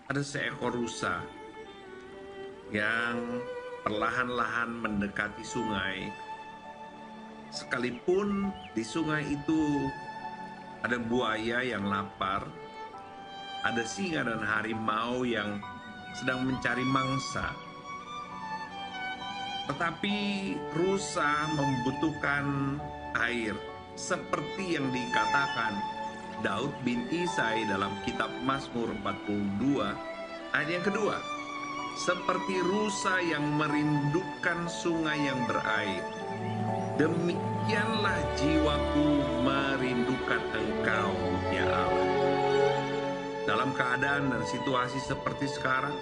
Ada seekor rusa yang perlahan-lahan mendekati sungai. Sekalipun di sungai itu ada buaya yang lapar, ada singa dan harimau yang sedang mencari mangsa. Tetapi rusa membutuhkan air, seperti yang dikatakan Daud bin Isai dalam kitab Mazmur 42 ayat yang kedua. Seperti rusa yang merindukan sungai yang berair, demikianlah jiwaku merindukan Engkau, ya Allah. Dalam keadaan dan situasi seperti sekarang,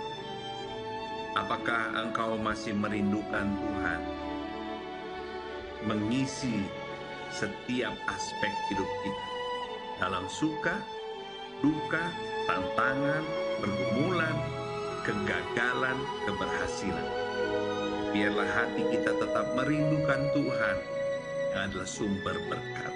apakah engkau masih merindukan Tuhan mengisi setiap aspek hidup kita? Dalam suka, duka, tantangan, pergumulan, kegagalan, keberhasilan. Biarlah hati kita tetap merindukan Tuhan yang adalah sumber berkat.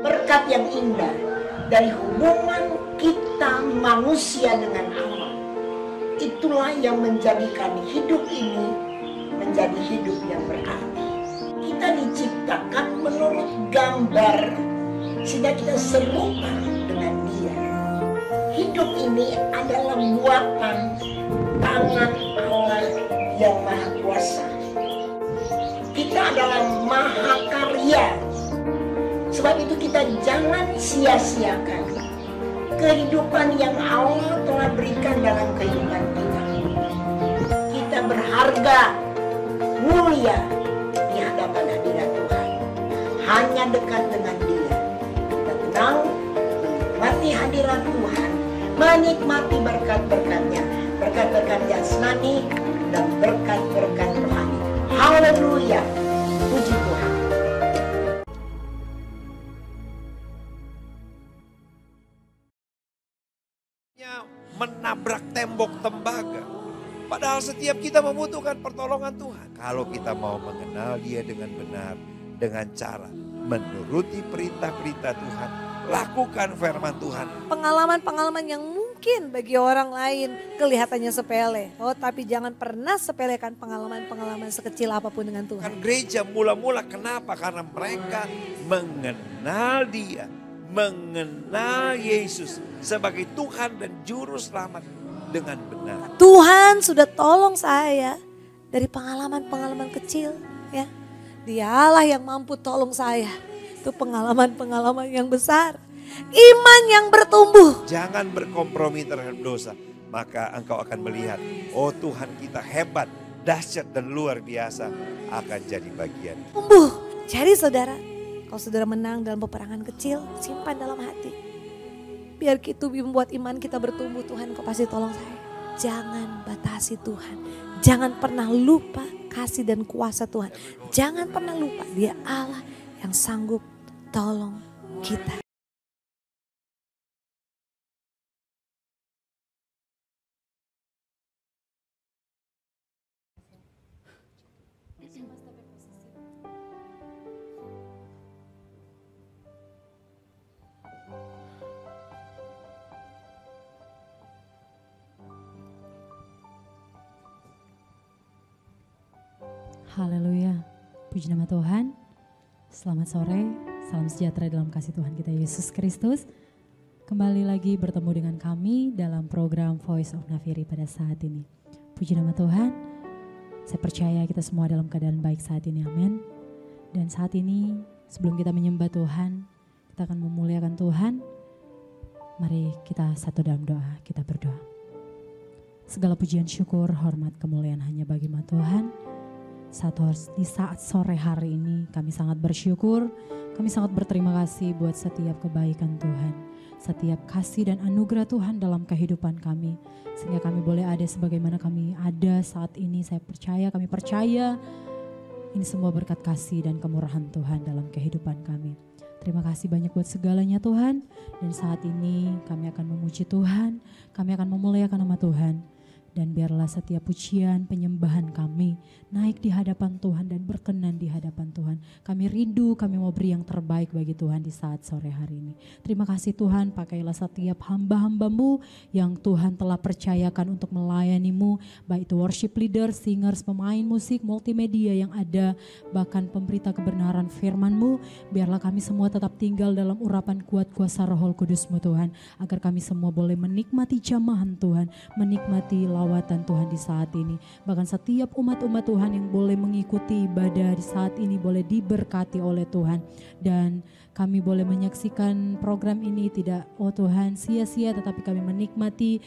Berkat yang indah dari hubungan kita manusia dengan Allah, itulah yang menjadikan hidup ini menjadi hidup yang berarti. kita diciptakan menurut gambar sehingga kita serupa dengan Dia. Hidup ini adalah buatan tangan Allah yang Maha Kuasa. Kita adalah mahakarya. Sebab itu kita jangan sia-siakan kehidupan yang Allah telah berikan dalam kehidupan kita. Kita berharga, mulia di hadapan hadirat Tuhan. Hanya dekat dengan Dia. Kita tenang, menikmati hadirat Tuhan, menikmati berkat-berkatnya, berkat-berkat jasmani dan berkat-berkat rohani. Haleluya, puji Tuhan. Menabrak tembok tembaga. Padahal setiap kita membutuhkan pertolongan Tuhan. Kalau kita mau mengenal Dia dengan benar, dengan cara menuruti perintah-perintah Tuhan, lakukan firman Tuhan. Pengalaman-pengalaman yang mungkin bagi orang lain kelihatannya sepele. Oh, tapi jangan pernah sepelekan pengalaman-pengalaman sekecil apapun dengan Tuhan. Kan gereja mula-mula kenapa? Karena mereka mengenal Dia, mengenal Yesus sebagai Tuhan dan Juru Selamat dengan benar. Tuhan sudah tolong saya dari pengalaman-pengalaman kecil, ya. Dialah yang mampu tolong saya. Itu pengalaman-pengalaman yang besar. Iman yang bertumbuh. Jangan berkompromi terhadap dosa. Maka engkau akan melihat, oh Tuhan kita hebat, dahsyat dan luar biasa akan jadi bagian. Tumbuh. Jadi saudara, kalau saudara menang dalam peperangan kecil, simpan dalam hati. Biar itu membuat iman kita bertumbuh. Tuhan, kau pasti tolong saya. Jangan batasi Tuhan. Jangan pernah lupa kasih dan kuasa Tuhan. Jangan pernah lupa Dia Allah yang sanggup tolong kita. Haleluya, puji nama Tuhan. Selamat sore, salam sejahtera dalam kasih Tuhan kita Yesus Kristus. Kembali lagi bertemu dengan kami dalam program Voice of Nafiri pada saat ini. Puji nama Tuhan, saya percaya kita semua dalam keadaan baik saat ini, amin. Dan saat ini sebelum kita menyembah Tuhan, kita akan memuliakan Tuhan. Mari kita satu dalam doa, kita berdoa. Segala pujian syukur, hormat, kemuliaan hanya bagi Tuhan. Di saat sore hari ini kami sangat bersyukur, kami sangat berterima kasih buat setiap kebaikan Tuhan, setiap kasih dan anugerah Tuhan dalam kehidupan kami. Sehingga kami boleh ada sebagaimana kami ada saat ini. Kami percaya ini semua berkat kasih dan kemurahan Tuhan dalam kehidupan kami. Terima kasih banyak buat segalanya Tuhan. Dan saat ini kami akan memuji Tuhan, kami akan memuliakan nama Tuhan. Dan biarlah setiap pujian, penyembahan kami naik di hadapan Tuhan dan berkenan di hadapan Tuhan. Kami rindu, kami mau beri yang terbaik bagi Tuhan di saat sore hari ini. Terima kasih Tuhan, pakailah setiap hamba-hamba-Mu yang Tuhan telah percayakan untuk melayani-Mu. Baik itu worship leader, singers, pemain musik, multimedia yang ada, bahkan pemberita kebenaran firman-Mu. Biarlah kami semua tetap tinggal dalam urapan kuat kuasa Roh Kudus-Mu Tuhan. Agar kami semua boleh menikmati jamahan Tuhan, menikmati lawatan Tuhan di saat ini. Bahkan setiap umat-umat Tuhan yang boleh mengikuti ibadah di saat ini boleh diberkati oleh Tuhan. Dan kami boleh menyaksikan program ini tidak, oh Tuhan, sia-sia, tetapi kami menikmati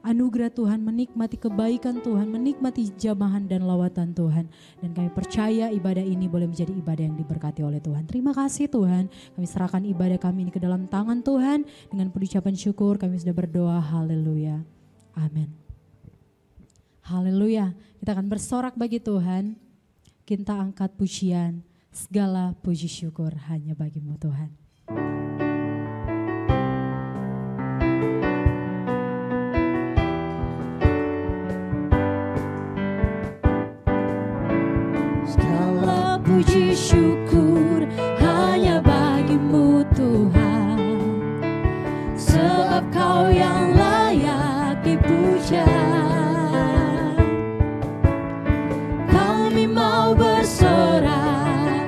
anugerah Tuhan, menikmati kebaikan Tuhan, menikmati jamahan dan lawatan Tuhan. Dan kami percaya ibadah ini boleh menjadi ibadah yang diberkati oleh Tuhan. Terima kasih Tuhan, kami serahkan ibadah kami ini ke dalam tangan Tuhan. Dengan ucapan syukur kami sudah berdoa, haleluya, amin. Haleluya, kita akan bersorak bagi Tuhan, kita angkat pujian, segala puji syukur hanya bagi-Mu Tuhan. Segala puji syukur hanya bagi-Mu Tuhan, sebab Kau yang layak dipuja. Kami mau bersorak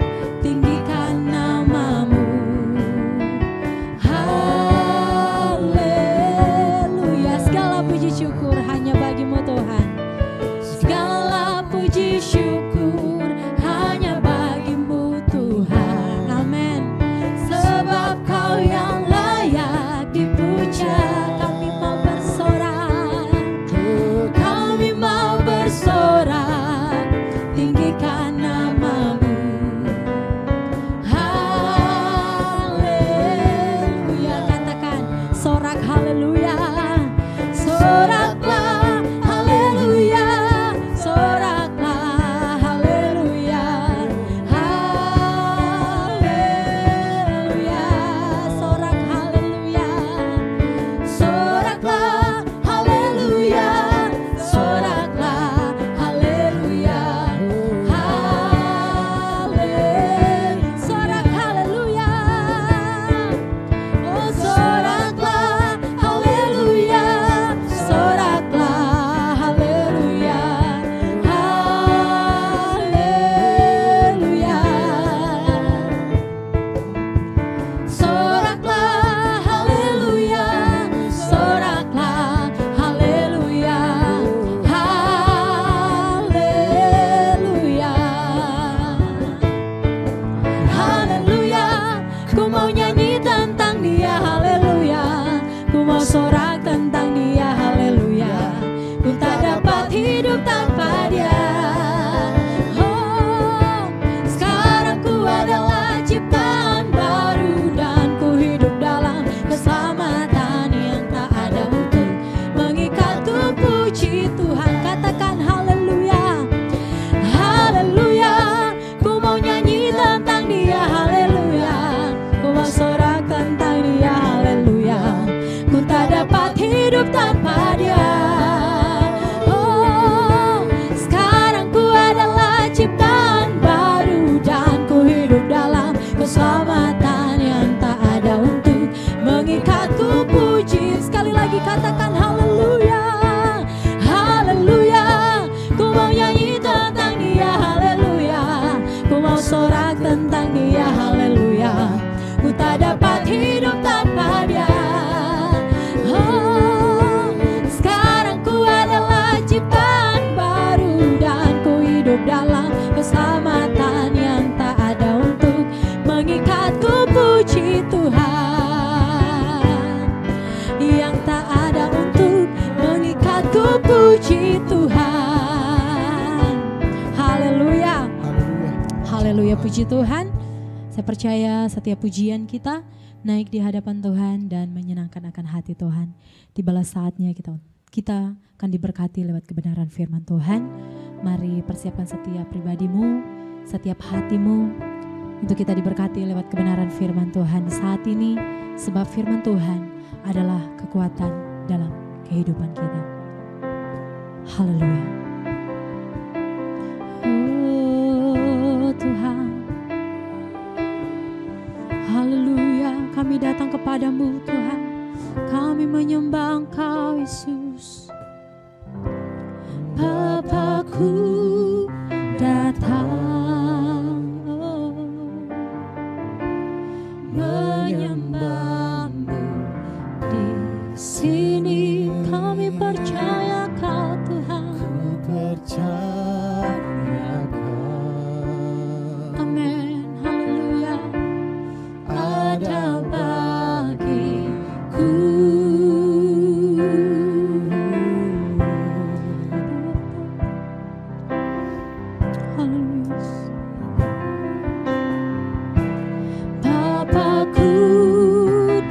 nyanyi tentang Dia, haleluya. Ku mau sorak tentang Dia, haleluya. Ku tak dapat hidup tanpa Dia. Oh, sekarang ku adalah ciptaan baru dan ku hidup dalam keselamatan yang tak ada untuk mengikatku. Puji Tuhan, katakan haleluya, haleluya. Ku mau nyanyi tentang Dia, haleluya. Ku mau sorak tentang Dia, haleluya. Ku tak dapat hidup tanpa Dia. Oh, sekarang ku adalah ciptaan baru dan ku hidup dalam keselamatan yang tak ada untuk mengikatku. Puji, sekali lagi katakan haleluya, haleluya. Ku mau nyanyi tentang Dia, haleluya. Ku mau sorak tentang Dia, haleluya. Ku tak dapat hidup tanpa Dia. Oh, sekarang ku adalah ciptaan baru dan ku hidup dalam keselamatan yang tak ada untuk mengikatku. Puji Tuhan, yang tak ada untuk mengikatku. Puji Tuhan, haleluya, haleluya. Puji Tuhan. Saya percaya setiap pujian kita naik di hadapan Tuhan dan menyenangkan akan hati Tuhan. Tibalah saatnya kita akan diberkati lewat kebenaran firman Tuhan. Mari persiapkan setiap pribadimu, setiap hatimu untuk kita diberkati lewat kebenaran firman Tuhan di saat ini. Sebab firman Tuhan adalah kekuatan dalam kehidupan kita. Haleluya. Oh Tuhan, haleluya. Kami datang kepadamu Tuhan. Kami menyembah Engkau Yesus. Bapakku datang, menyembahmu di sini. Kami percaya Kau Tuhan. Ku percaya Kau. Amin. Haleluya. Ada bagiku. Haleluya. Bapakku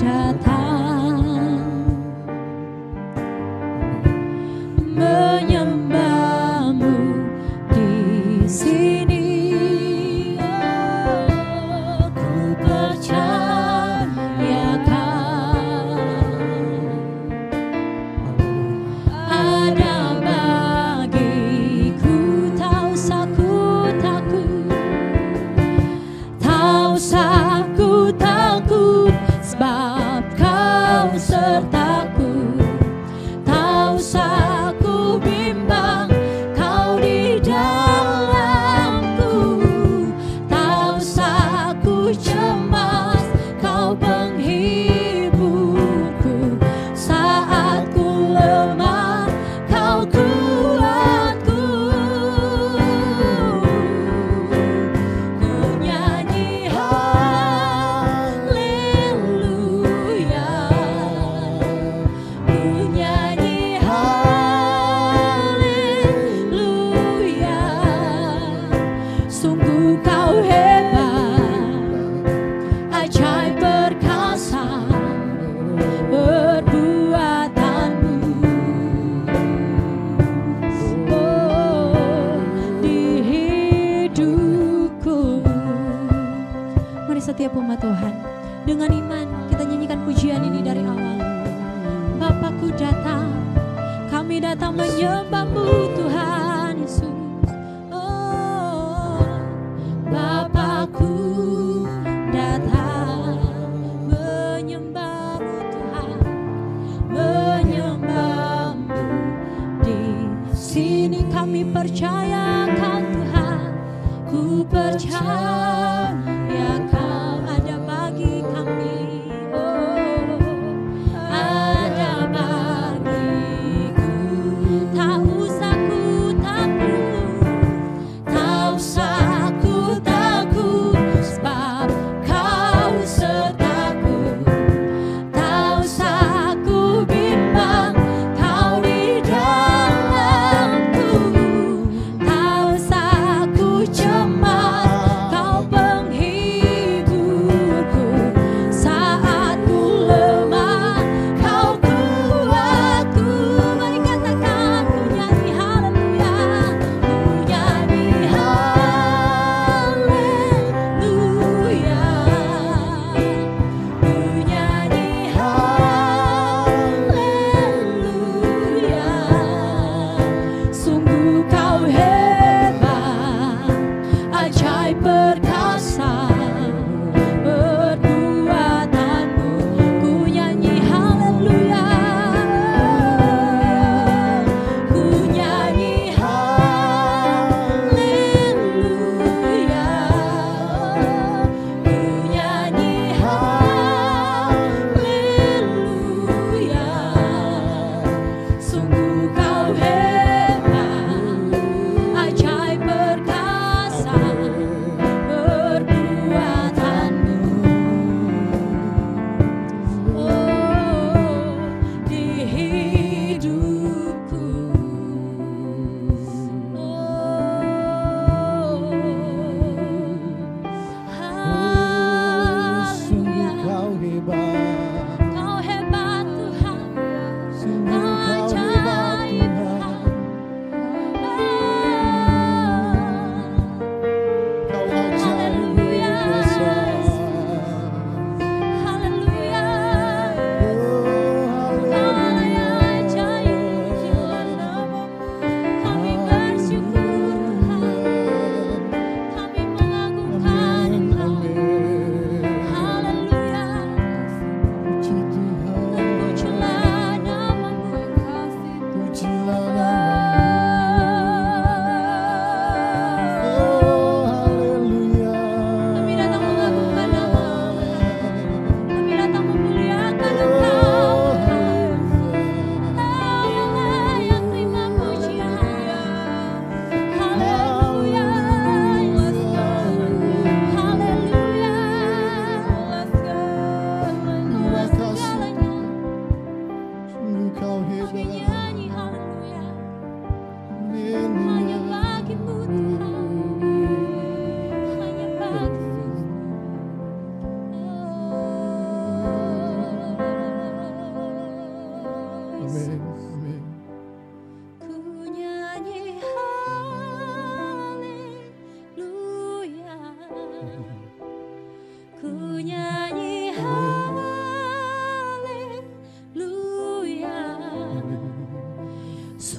datang, menyembahmu di sini. Oh, ku percaya Kau. Ada bagiku. Tak usah ku takut, tak usah ku takut, sebab Kau sertaku. Tak usah ku bimbang, Kau di dalamku. Tak usah ku cemas, Kau penghiburku. Saat ku lemah, Kau kuatku. Ku nyanyi haleluya, ku nyanyi haleluya. Sungguh Kau hebat, ajaib perkasa perbuatanmu. Oh, di hidupku. Mari setiap umat Tuhan dengan iman kita nyanyikan pujian ini dari awal. Bapakku datang, kami datang menyembahmu Tuhan Yesus. Oh, Bapakku datang, menyembahmu Tuhan, menyembahmu di sini. Kami percaya Kau Tuhan, ku percaya Kau ada bagi kami. Oh, ada bagiku. Tak usah ku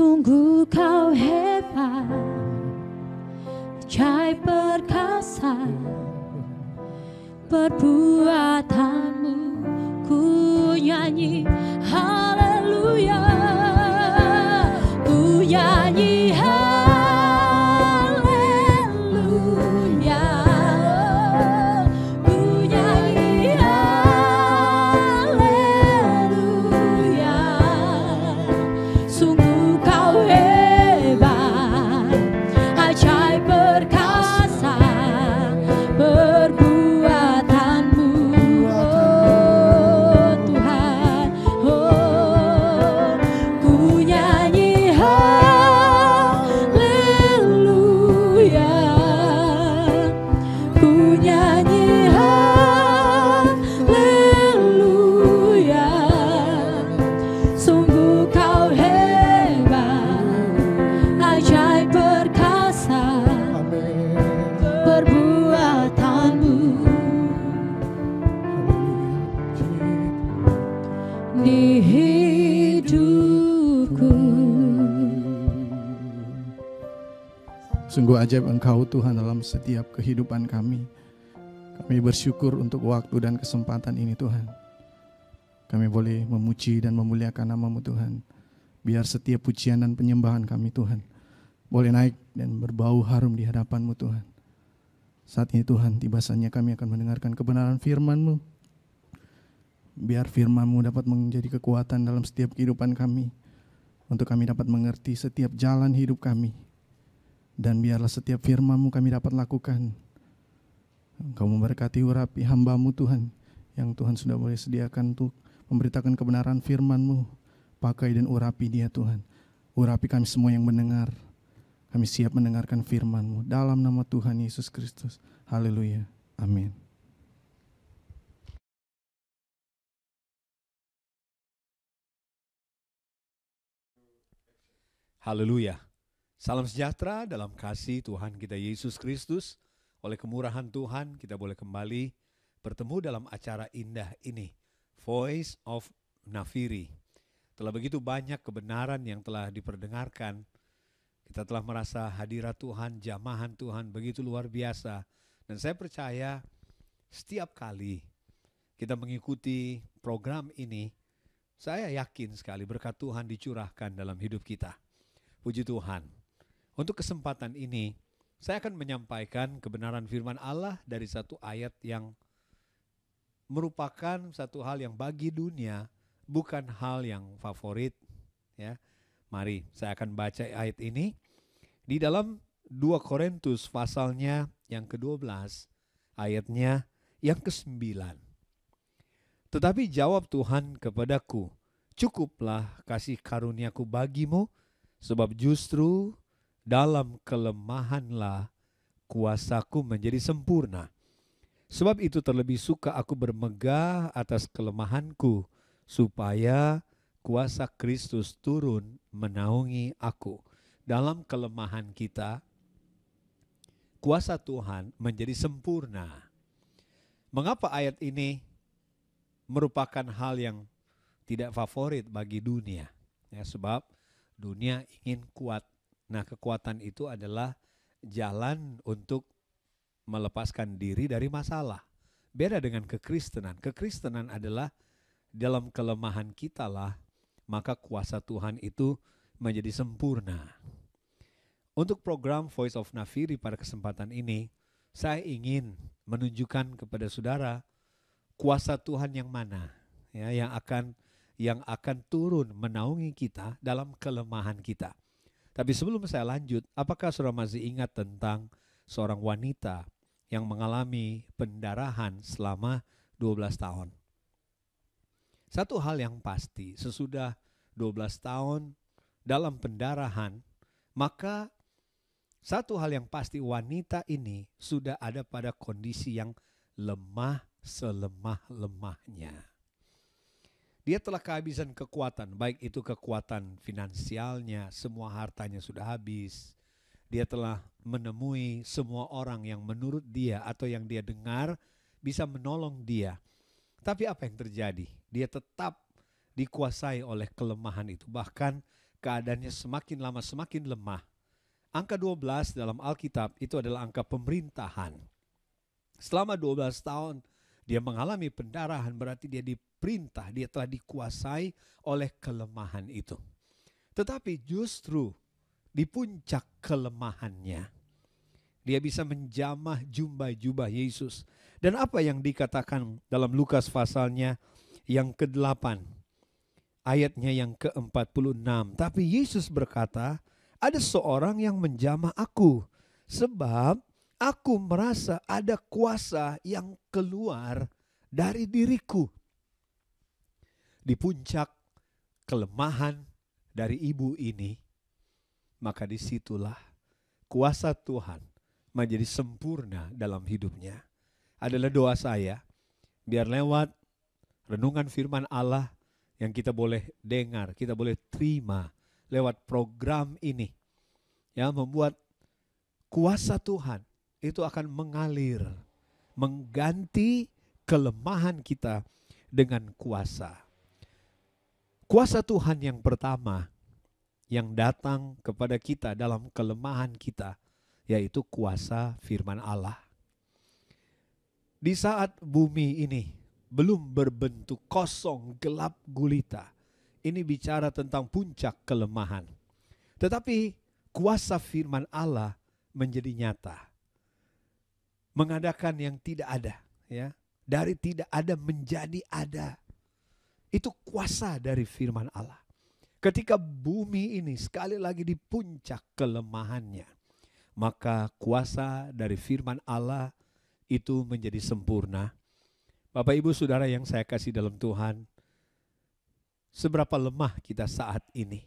Sungguh kau hebat, ajaib perkasa, perbuatanmu ku nyanyi haleluya, ku nyanyi haleluya, ku nyanyi haleluya. Sungguh kau hebat, ajaib perkasa, perbuatanmu oh Tuhan, oh ku nyanyi haleluya, ku nyanyi haleluya. Sungguh kau hebat, ajaib perkasa, perbuatanmu di hidupku. Sungguh ajaib Engkau Tuhan dalam setiap kehidupan kami. Kami bersyukur untuk waktu dan kesempatan ini Tuhan. Kami boleh memuji dan memuliakan nama-Mu Tuhan. Biar setiap pujian dan penyembahan kami Tuhan boleh naik dan berbau harum di hadapan-Mu Tuhan. Saat ini Tuhan, tiba saatnya kami akan mendengarkan kebenaran firman-Mu. Biar firman-Mu dapat menjadi kekuatan dalam setiap kehidupan kami. Untuk kami dapat mengerti setiap jalan hidup kami. Dan biarlah setiap firman-Mu kami dapat lakukan. Engkau memberkati urapi hamba-Mu Tuhan, yang Tuhan sudah boleh sediakan untuk memberitakan kebenaran firman-Mu. Pakai dan urapi dia Tuhan. Urapi kami semua yang mendengar. Kami siap mendengarkan firman-Mu dalam nama Tuhan Yesus Kristus. Haleluya. Amin. Haleluya. Salam sejahtera dalam kasih Tuhan kita Yesus Kristus. Oleh kemurahan Tuhan kita boleh kembali bertemu dalam acara indah ini, Voice of Nafiri. Telah begitu banyak kebenaran yang telah diperdengarkan. Kita telah merasa hadirat Tuhan, jamahan Tuhan begitu luar biasa. Dan saya percaya setiap kali kita mengikuti program ini, saya yakin sekali berkat Tuhan dicurahkan dalam hidup kita. Puji Tuhan. Untuk kesempatan ini, saya akan menyampaikan kebenaran firman Allah dari satu ayat yang merupakan satu hal yang bagi dunia bukan hal yang favorit. Ya, mari saya akan baca ayat ini di dalam 2 Korintus pasalnya yang ke-12, ayatnya yang ke-9. Tetapi jawab Tuhan kepadaku, cukuplah kasih karuniaku bagimu, sebab justru dalam kelemahanlah kuasaku menjadi sempurna. Sebab itu terlebih suka aku bermegah atas kelemahanku, supaya kuasa Kristus turun menaungi aku. Dalam kelemahan kita, kuasa Tuhan menjadi sempurna. Mengapa ayat ini merupakan hal yang tidak favorit bagi dunia? Ya, sebab dunia ingin kuat. Nah, kekuatan itu adalah jalan untuk melepaskan diri dari masalah. Beda dengan kekristenan. Kekristenan adalah dalam kelemahan kita lah, maka kuasa Tuhan itu menjadi sempurna. Untuk program Voice of Nafiri pada kesempatan ini, saya ingin menunjukkan kepada saudara kuasa Tuhan yang mana, ya, yang akan turun menaungi kita dalam kelemahan kita. Tapi sebelum saya lanjut, apakah saudara masih ingat tentang seorang wanita yang mengalami pendarahan selama 12 tahun? Satu hal yang pasti, sesudah 12 tahun dalam pendarahan, maka satu hal yang pasti wanita ini sudah ada pada kondisi yang lemah selemah-lemahnya. Dia telah kehabisan kekuatan, baik itu kekuatan finansialnya, semua hartanya sudah habis. Dia telah menemui semua orang yang menurut dia atau yang dia dengar bisa menolong dia. Tapi apa yang terjadi? Dia tetap dikuasai oleh kelemahan itu. Bahkan keadaannya semakin lama semakin lemah. Angka 12 dalam Alkitab itu adalah angka pemerintahan. Selama 12 tahun dia mengalami pendarahan, berarti dia diperintah, dia telah dikuasai oleh kelemahan itu. Tetapi justru di puncak kelemahannya, dia bisa menjamah jubah Yesus. Dan apa yang dikatakan dalam Lukas pasalnya yang ke-8, ayatnya yang ke-46. Tapi Yesus berkata, ada seorang yang menjamah aku, sebab aku merasa ada kuasa yang keluar dari diriku. Di puncak kelemahan dari ibu ini, maka disitulah kuasa Tuhan menjadi sempurna dalam hidupnya. Adalah doa saya, biar lewat renungan firman Allah yang kita boleh dengar, kita boleh terima lewat program ini, ya, membuat kuasa Tuhan itu akan mengalir, mengganti kelemahan kita dengan kuasa. Kuasa Tuhan yang pertama yang datang kepada kita dalam kelemahan kita, yaitu kuasa firman Allah. Di saat bumi ini belum berbentuk kosong, gelap gulita, ini bicara tentang puncak kelemahan. Tetapi kuasa firman Allah menjadi nyata. Mengadakan yang tidak ada, ya. Dari tidak ada menjadi ada. Itu kuasa dari firman Allah. Ketika bumi ini sekali lagi di puncak kelemahannya, maka kuasa dari firman Allah itu menjadi sempurna. Bapak Ibu Saudara yang saya kasih dalam Tuhan, seberapa lemah kita saat ini.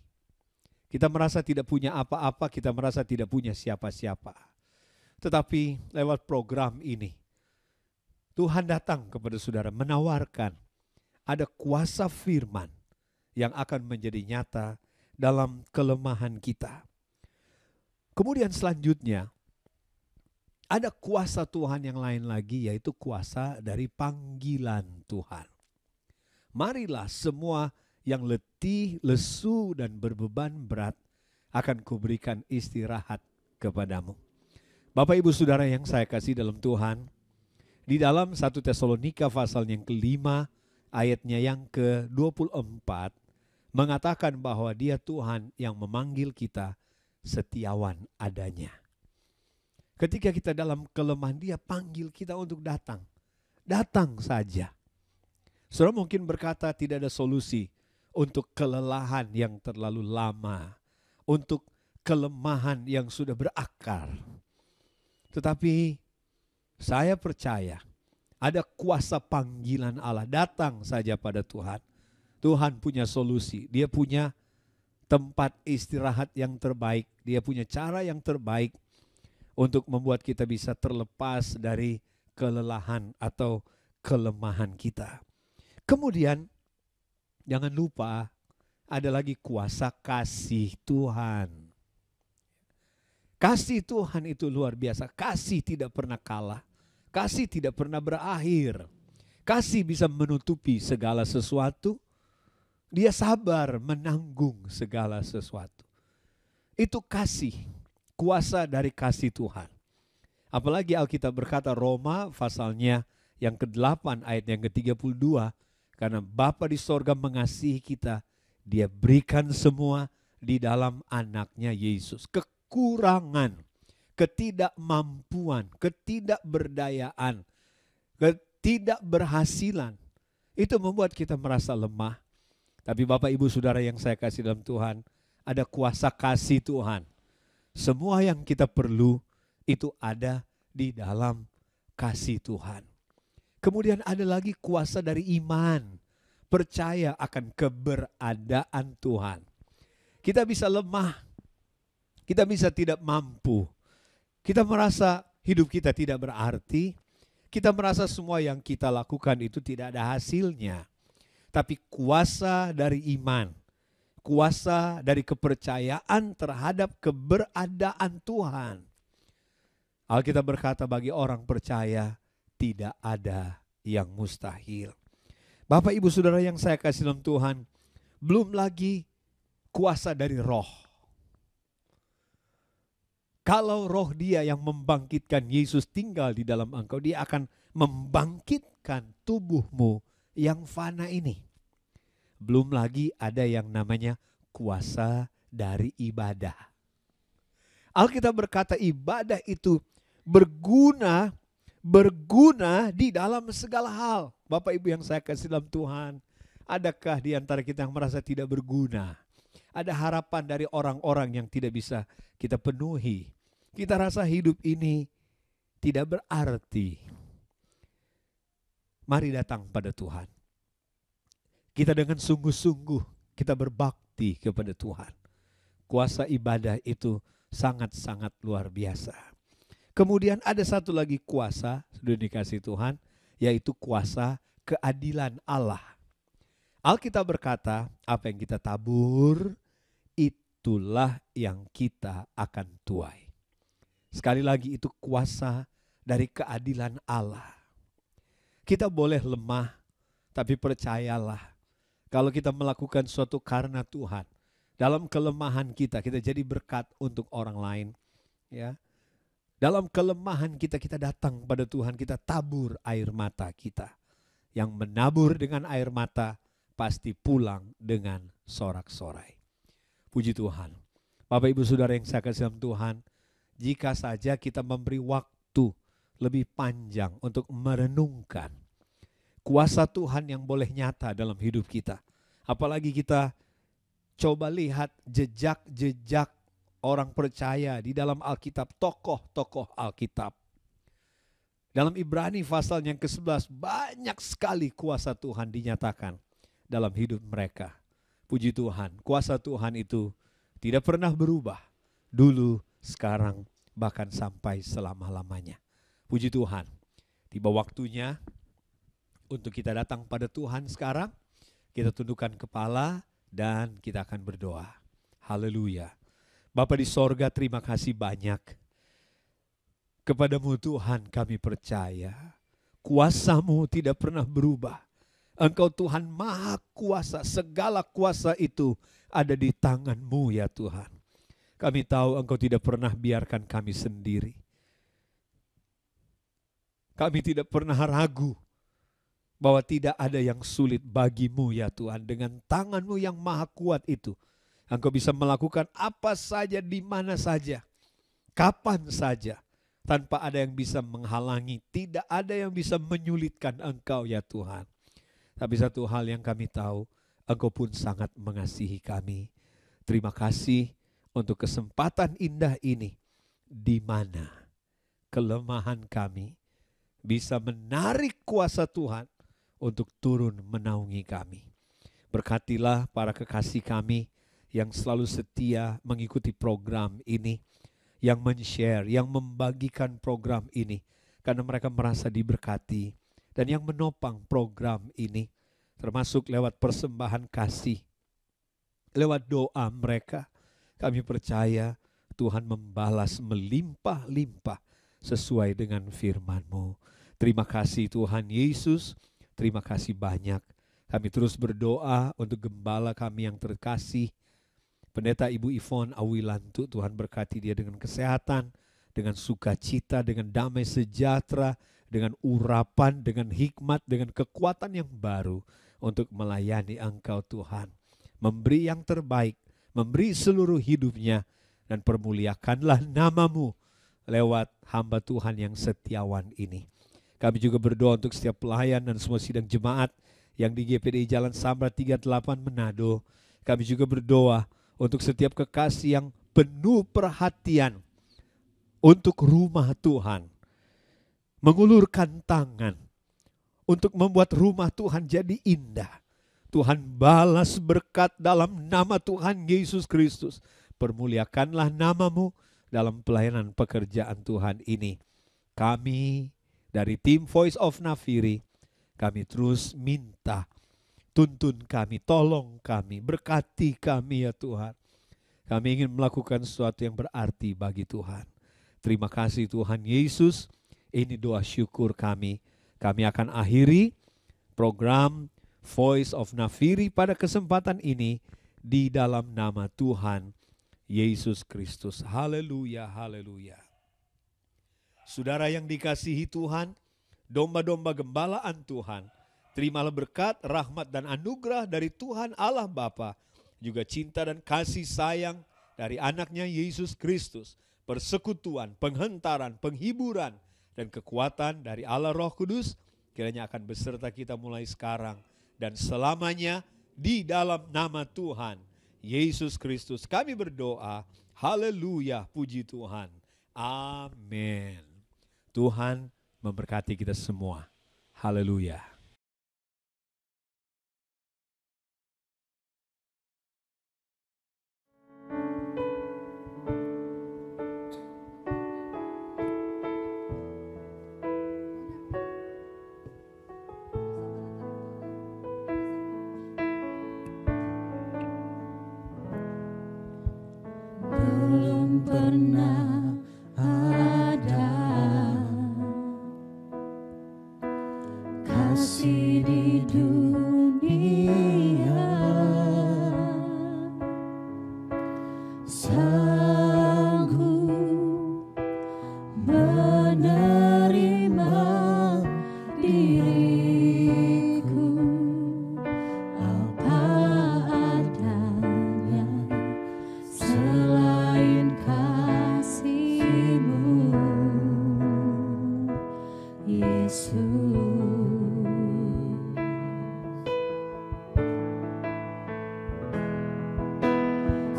Kita merasa tidak punya apa-apa, kita merasa tidak punya siapa-siapa. Tetapi lewat program ini, Tuhan datang kepada saudara menawarkan ada kuasa firman yang akan menjadi nyata dalam kelemahan kita. Kemudian selanjutnya, ada kuasa Tuhan yang lain lagi, yaitu kuasa dari panggilan Tuhan. Marilah semua yang letih, lesu, dan berbeban berat, akan kuberikan istirahat kepadamu. Bapak Ibu Saudara yang saya kasih dalam Tuhan, di dalam 1 Tesalonika pasal yang ke-5, ayatnya yang ke-24, mengatakan bahwa Dia Tuhan yang memanggil kita setiawan adanya. Ketika kita dalam kelemahan, Dia panggil kita untuk datang. Datang saja. Saudara mungkin berkata tidak ada solusi untuk kelelahan yang terlalu lama, untuk kelemahan yang sudah berakar. Tetapi saya percaya ada kuasa panggilan Allah. Datang saja pada Tuhan. Tuhan punya solusi. Dia punya tempat istirahat yang terbaik. Dia punya cara yang terbaik untuk membuat kita bisa terlepas dari kelelahan atau kelemahan kita. Kemudian jangan lupa ada lagi kuasa kasih Tuhan. Kasih Tuhan itu luar biasa. Kasih tidak pernah kalah. Kasih tidak pernah berakhir. Kasih bisa menutupi segala sesuatu. Dia sabar menanggung segala sesuatu. Itu kasih. Kuasa dari kasih Tuhan. Apalagi Alkitab berkata Roma pasalnya yang ke-8 ayat yang ke-32. Karena Bapa di sorga mengasihi kita, Dia berikan semua di dalam anaknya Yesus. Kekurangan, ketidakmampuan, ketidakberdayaan, ketidakberhasilan, itu membuat kita merasa lemah. Tapi Bapak Ibu Saudara yang saya kasih dalam Tuhan, ada kuasa kasih Tuhan. Semua yang kita perlu itu ada di dalam kasih Tuhan. Kemudian ada lagi kuasa dari iman. Percaya akan keberadaan Tuhan. Kita bisa lemah. Kita bisa tidak mampu. Kita merasa hidup kita tidak berarti. Kita merasa semua yang kita lakukan itu tidak ada hasilnya. Tapi kuasa dari iman, kuasa dari kepercayaan terhadap keberadaan Tuhan. Alkitab berkata bagi orang percaya tidak ada yang mustahil. Bapak Ibu Saudara yang saya kasih dalam Tuhan, belum lagi kuasa dari roh. Kalau roh Dia yang membangkitkan Yesus tinggal di dalam engkau, Dia akan membangkitkan tubuhmu yang fana ini. Belum lagi ada yang namanya kuasa dari ibadah. Alkitab berkata ibadah itu berguna di dalam segala hal. Bapak Ibu yang saya kasih dalam Tuhan, adakah di antara kita yang merasa tidak berguna? Ada harapan dari orang-orang yang tidak bisa kita penuhi. Kita rasa hidup ini tidak berarti. Mari datang pada Tuhan. Kita dengan sungguh-sungguh kita berbakti kepada Tuhan. Kuasa ibadah itu sangat-sangat luar biasa. Kemudian ada satu lagi kuasa, sudah dikasih Tuhan, yaitu kuasa keadilan Allah. Alkitab berkata, apa yang kita tabur, itulah yang kita akan tuai. Sekali lagi itu kuasa dari keadilan Allah. Kita boleh lemah, tapi percayalah, kalau kita melakukan suatu karena Tuhan, dalam kelemahan kita jadi berkat untuk orang lain. Ya, dalam kelemahan kita datang pada Tuhan, kita tabur air mata kita. Yang menabur dengan air mata pasti pulang dengan sorak-sorai. Puji Tuhan. Bapak Ibu Saudara yang saya kasih dalam Tuhan, jika saja kita memberi waktu lebih panjang untuk merenungkan kuasa Tuhan yang boleh nyata dalam hidup kita. Apalagi kita coba lihat jejak-jejak orang percaya di dalam Alkitab, tokoh-tokoh Alkitab. Dalam Ibrani pasal yang ke-11 banyak sekali kuasa Tuhan dinyatakan dalam hidup mereka. Puji Tuhan, kuasa Tuhan itu tidak pernah berubah. Dulu, sekarang, bahkan sampai selama-lamanya. Puji Tuhan, tiba waktunya untuk kita datang pada Tuhan sekarang. Kita tundukkan kepala dan kita akan berdoa. Haleluya. Bapa di sorga, terima kasih banyak. Kepadamu Tuhan kami percaya. Kuasa-Mu tidak pernah berubah. Engkau Tuhan Maha Kuasa. Segala kuasa itu ada di tangan-Mu ya Tuhan. Kami tahu Engkau tidak pernah biarkan kami sendiri. Kami tidak pernah ragu bahwa tidak ada yang sulit bagi-Mu ya Tuhan. Dengan tangan-Mu yang maha kuat itu, Engkau bisa melakukan apa saja, di mana saja, kapan saja, tanpa ada yang bisa menghalangi. Tidak ada yang bisa menyulitkan Engkau ya Tuhan. Tapi satu hal yang kami tahu, Engkau pun sangat mengasihi kami. Terima kasih untuk kesempatan indah ini, di mana kelemahan kami bisa menarik kuasa Tuhan untuk turun menaungi kami. Berkatilah para kekasih kami yang selalu setia mengikuti program ini, yang men-share, yang membagikan program ini, karena mereka merasa diberkati, dan yang menopang program ini, termasuk lewat persembahan kasih, lewat doa mereka. Kami percaya Tuhan membalas melimpah-limpah sesuai dengan firman-Mu. Terima kasih Tuhan Yesus. Terima kasih banyak. Kami terus berdoa untuk gembala kami yang terkasih, Pendeta Ibu Yvonne Awilantu. Tuhan berkati dia dengan kesehatan, dengan sukacita, dengan damai sejahtera, dengan urapan, dengan hikmat, dengan kekuatan yang baru untuk melayani Engkau Tuhan. Memberi yang terbaik, memberi seluruh hidupnya, dan permuliakanlah nama-Mu lewat hamba Tuhan yang setiawan ini. Kami juga berdoa untuk setiap pelayan dan semua sidang jemaat yang di GPDI Jalan Samra 38 Manado. Kami juga berdoa untuk setiap kekasih yang penuh perhatian untuk rumah Tuhan. Mengulurkan tangan untuk membuat rumah Tuhan jadi indah. Tuhan balas berkat dalam nama Tuhan Yesus Kristus. Permuliakanlah nama-Mu dalam pelayanan pekerjaan Tuhan ini. Kami dari tim Voice of Nafiri, kami terus minta, tuntun kami, tolong kami, berkati kami ya Tuhan. Kami ingin melakukan sesuatu yang berarti bagi Tuhan. Terima kasih Tuhan Yesus, ini doa syukur kami. Kami akan akhiri program Voice of Nafiri pada kesempatan ini di dalam nama Tuhan Yesus Kristus. Haleluya, haleluya. Saudara yang dikasihi Tuhan, domba-domba gembalaan Tuhan, terimalah berkat, rahmat dan anugerah dari Tuhan Allah Bapa, juga cinta dan kasih sayang dari anaknya Yesus Kristus, persekutuan, penghentaran, penghiburan, dan kekuatan dari Allah Roh Kudus, kiranya akan beserta kita mulai sekarang dan selamanya di dalam nama Tuhan Yesus Kristus. Kami berdoa, haleluya, puji Tuhan. Amin. Tuhan memberkati kita semua. Haleluya. Belum pernah ada kasih di dunia sanggup menerima diriku apa adanya, selain kasih-Mu, Yesus.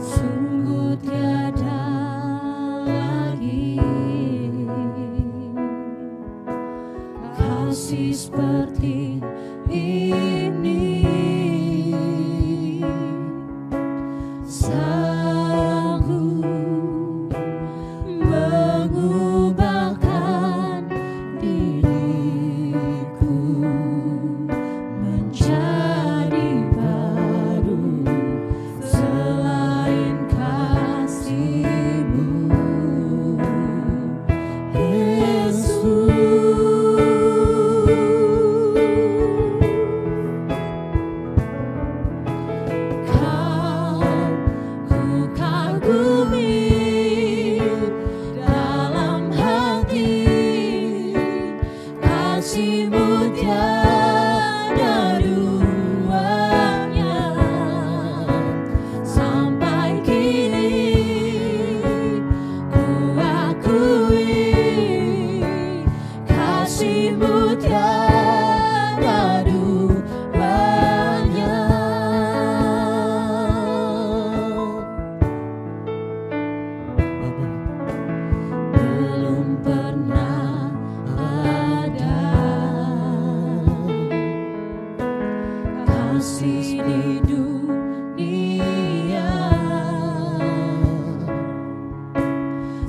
Sungguh tiada lagi kasih seperti ini, sanggup mengubahkan diriku menjadi baru, selain kasih-Mu, Yesus. Kau ku kagumi dalam hati, kasih-Mu tiada duanya, sampai kini ku akui kasih-Mu tiada duanya. Belum pernah ada kasih di dunia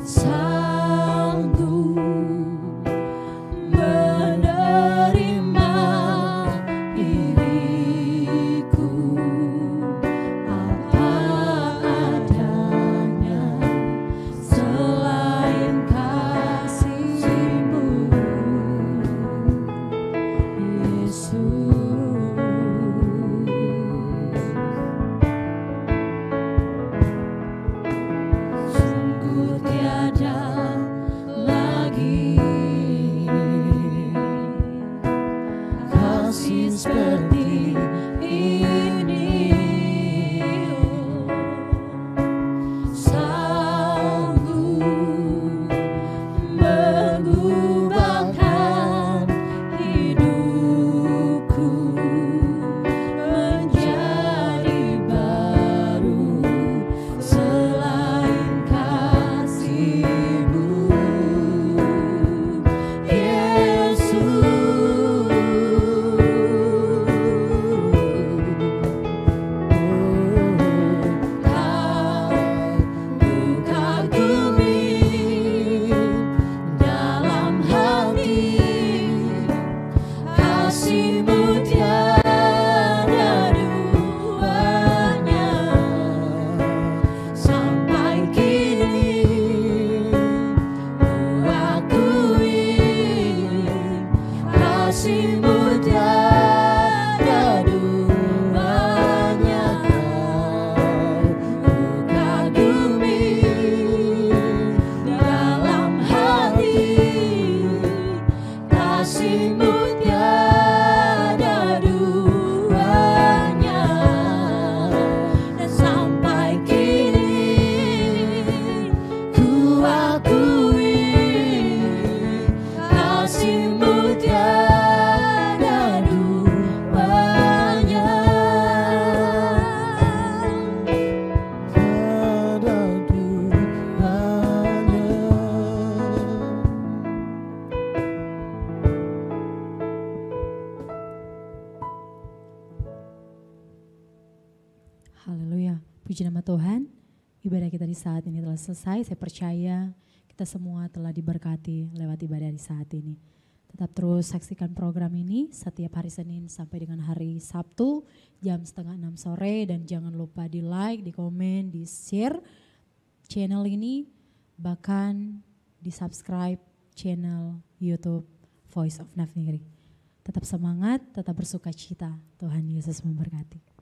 sanggup menerima diriku apa adanya, selain kasih-Mu, Yesus. Haleluya. Puji nama Tuhan. Ibadah kita di saat ini telah selesai. Saya percaya kita semua telah diberkati lewat ibadah di saat ini. Tetap terus saksikan program ini setiap hari Senin sampai dengan hari Sabtu jam 5:30 sore. Dan jangan lupa di like, di komen, di share channel ini. Bahkan di subscribe channel YouTube Voice of Naf Negeri. Tetap semangat, tetap bersuka cita. Tuhan Yesus memberkati.